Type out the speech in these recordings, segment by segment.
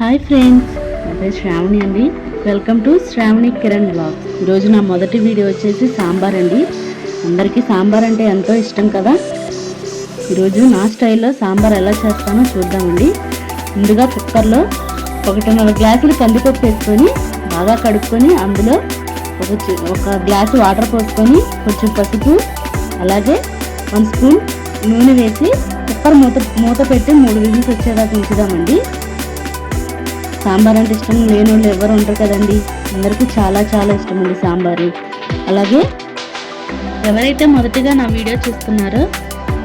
Hi friends, నా పేరు శ్రావణి అండి. Welcome to Shravani Kiran blogs. ఈరోజు నా మొదటి వీడియో వచ్చేసి సాంబార్ అండి. అందరికీ సాంబార్ అంటే ఎంతో ఇష్టం కదా. ఈరోజు నా స్టైల్లో సాంబార్ ఎలా చేస్తానో చూద్దామండి. ముందుగా కుక్కర్లో 1.5 గ్లాసులు కందిపప్పు వేసుకొని బాగా కడుక్కొని అందులో ఒక గ్లాసు వాటర్ పోసుకొని కొంచెం పసుపు అలాగే 1 స్పూన్ నూనె వేసి కుక్కర్ మూత పెట్టి 3 విజిల్స్ వచ్చేదాకా ఉంచుదామండి. సాంబార్ అంటే ఇష్టం లేని వాళ్ళు ఎవరు ఉంటారు కదండి. అందరికీ చాలా చాలా ఇష్టం అండి సాంబారు. అలాగే ఎవరైతే మొదటిగా నా వీడియో చూస్తున్నారో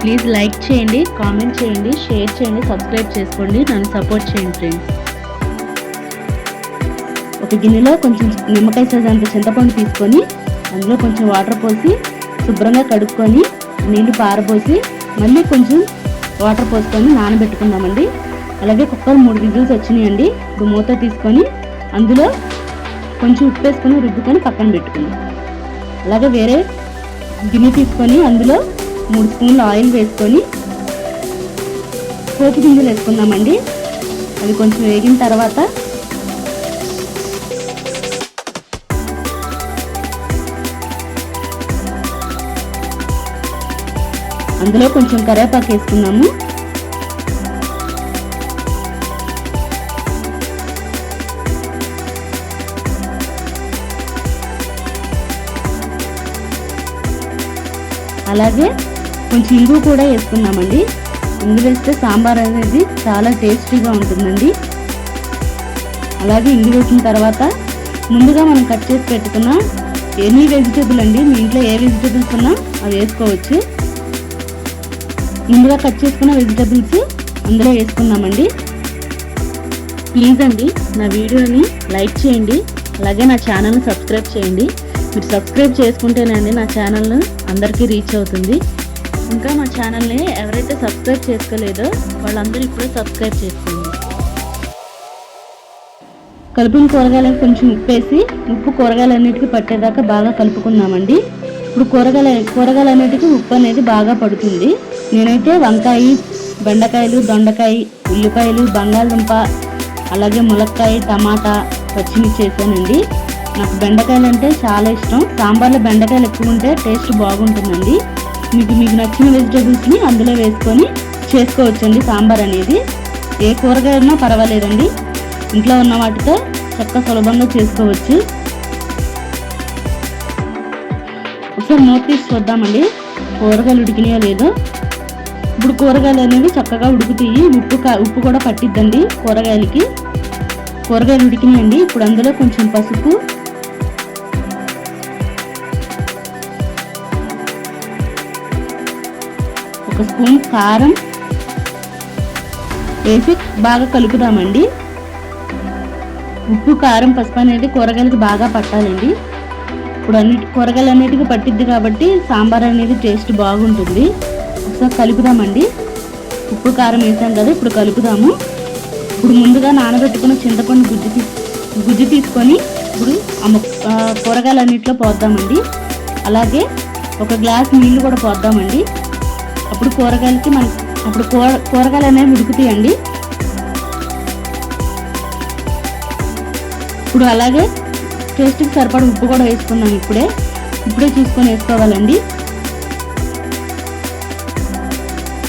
ప్లీజ్ లైక్ చేయండి, కామెంట్ చేయండి, షేర్ చేయండి, సబ్స్క్రైబ్ చేసుకోండి, నన్ను సపోర్ట్ చేయండి ఫ్రెండ్స్. ఒక గిన్నెలో కొంచెం నిమ్మకాయ సైజ్ అంత చింతపండు తీసుకొని అందులో కొంచెం వాటర్ పోసి శుభ్రంగా కడుక్కొని నీళ్లు పారబోసి మళ్ళీ కొంచెం వాటర్ పోసుకొని నానబెట్టుకుందామండి. అలాగే కుక్కర్ 3 విజిల్స్ వచ్చినాయండి. ఇప్పుడు మూత తీసుకొని అందులో కొంచెం ఉప్పు వేసుకొని రుబ్బుకొని పక్కన పెట్టుకుందాం. అలాగే వేరే గిన్నె తీసుకొని అందులో 3 స్పూన్లు ఆయిల్ వేసుకొని పోపు గింజలు వేసుకుందామండి. అది కొంచెం వేగిన తర్వాత అందులో కొంచెం కరివేపాకు వేసుకున్నాము. అలాగే కొంచెం ఇంగు కూడా వేసుకున్నామండి. ఇంగు వేస్తే సాంబార్ అనేది చాలా టేస్టీగా ఉంటుందండి. అలాగే ఇంగు వేసిన తర్వాత ముందుగా మనం కట్ చేసి పెట్టుకున్న ఎనీ వెజిటేబుల్ అండి, మీ ఇంట్లో ఏ వెజిటేబుల్స్ ఉన్నా అవి వేసుకోవచ్చు. ముందుగా కట్ చేసుకున్న వెజిటేబుల్స్ అందులో వేసుకున్నామండి. ప్లీజ్ అండి నా వీడియోని లైక్ చేయండి, అలాగే నా ఛానల్ని సబ్స్క్రైబ్ చేయండి. మీరు సబ్స్క్రైబ్ చేసుకుంటేనండి నా ఛానల్ అందరికీ రీచ్ అవుతుంది. ఇంకా మా ఛానల్ని ఎవరైతే సబ్స్క్రైబ్ చేసుకోలేదో వాళ్ళందరూ ఇప్పుడే సబ్స్క్రైబ్ చేసుకోండి. కలిపిన కూరగాయలకు కొంచెం ఉప్పు వేసి ఉప్పు కూరగాయలన్నిటికీ పట్టేదాకా బాగా కలుపుకుందామండి. ఇప్పుడు కూరగాయలన్నిటికీ ఉప్పు అనేది బాగా పడుతుంది. నేనైతే వంకాయ, బెండకాయలు, దొండకాయ, ఉల్లిపాయలు, బంగాళదుంప, అలాగే ములక్కాయ, టమాటా, పచ్చిమిర్చి వేసానండి. నాకు బెండకాయలు అంటే చాలా ఇష్టం. సాంబార్లో బెండకాయలు ఎక్కువ ఉంటే టేస్ట్ బాగుంటుందండి. మీకు నచ్చిన వెజిటేబుల్స్ని అందులో వేసుకొని చేసుకోవచ్చండి సాంబార్ అనేది. ఏ కూరగాయలన్నా పర్వాలేదండి, ఇంట్లో ఉన్న వాటితో చక్కగా సులభంగా చేసుకోవచ్చు. ఒకసారి మూత తీసి చూద్దామండి కూరగాయలు ఉడికినాయో లేదో. ఇప్పుడు కూరగాయలు అనేవి చక్కగా ఉడుకుతాయి. ఉప్పు కూడా పట్టిద్దండి కూరగాయలకి. కూరగాయలు ఉడికినాయండి. ఇప్పుడు అందులో కొంచెం పసుపు, ఒక స్పూన్ కారం వేసి బాగా కలుపుదామండి. ఉప్పు, కారం, పసుపు అనేది కూరగాయలకి బాగా పట్టాలండి. ఇప్పుడు కూరగాయలు అన్నిటికీ పట్టిద్ది కాబట్టి సాంబార్ అనేది టేస్ట్ బాగుంటుంది. ఒకసారి కలుపుదామండి. ఉప్పు, కారం వేసాం కదా, ఇప్పుడు కలుపుదాము. ఇప్పుడు ముందుగా నానబెట్టుకున్న చింతపండు గుజ్జు తీసుకొని ఇప్పుడు కూరగాయలన్నిటిలో పోద్దామండి. అలాగే ఒక గ్లాస్ నీళ్లు కూడా పోద్దామండి. అప్పుడు కూరగాయలు అనేవి ఉడుకుతాయండి. ఇప్పుడు అలాగే టేస్ట్కి సరిపడ ఉప్పు కూడా వేసుకున్నాం. ఇప్పుడే చూసుకొని వేసుకోవాలండి.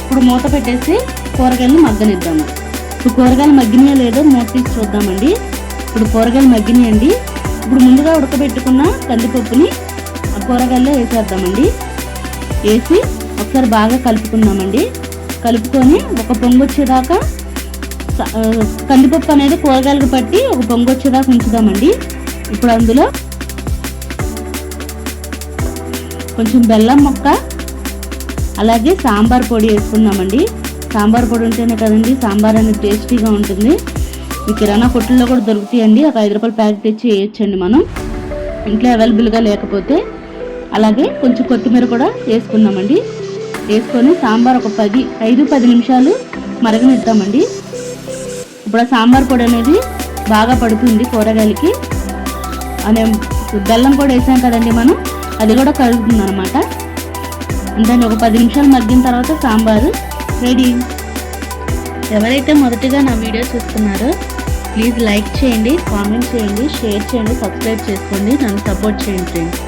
ఇప్పుడు మూత పెట్టేసి కూరగాయలను మగ్గనిద్దాము. ఇప్పుడు కూరగాయలు మగ్గినాయో లేదో మూత తీసి చూద్దామండి. ఇప్పుడు కూరగాయలు మగ్గినాయండి. ఇప్పుడు ముందుగా ఉడకబెట్టుకున్న కందిపప్పుని ఆ కూరగాయల్లో వేసేద్దామండి. వేసి ఒకసారి బాగా కలుపుకుందామండి. కలుపుకొని ఒక పొంగు వచ్చేదాకా కందిపప్పు అనేది కూరగాయలకు పట్టి ఒక పొంగు వచ్చేదాకా ఉంచుదామండి. ఇప్పుడు అందులో కొంచెం బెల్లం ముక్క అలాగే సాంబార్ పొడి వేసుకుందామండి. సాంబార్ పొడి ఉంటేనే కదండి సాంబార్ అనేది టేస్టీగా ఉంటుంది. ఈ కిరాణా కొట్టుల్లో కూడా దొరుకుతాయండి. ఒక 5 రూపాయల ప్యాకెట్ తెచ్చి వేయొచ్చండి మనం ఇంట్లో అవైలబుల్గా లేకపోతే. అలాగే కొంచెం కొత్తిమీర కూడా వేసుకుందామండి. వేసుకొని సాంబార్ ఒక 5-10 నిమిషాలు మరగనిద్దామండి. ఇప్పుడు ఆ సాంబార్ పొడి అనేది బాగా పడుతుంది కూరగాయలకి. అనే బెల్లం కూడా వేసాం కదండి మనం, అది కూడా కలుగుతుంది అనమాట. దాన్ని ఒక 10 నిమిషాలు మగ్గిన తర్వాత సాంబారు రెడీ. ఎవరైతే మొదటిగా నా వీడియో చూస్తున్నారో ప్లీజ్ లైక్ చేయండి, కామెంట్ చేయండి, షేర్ చేయండి, సబ్స్క్రైబ్ చేసుకోండి, నన్ను సపోర్ట్ చేయండి ఫ్రెండ్స్.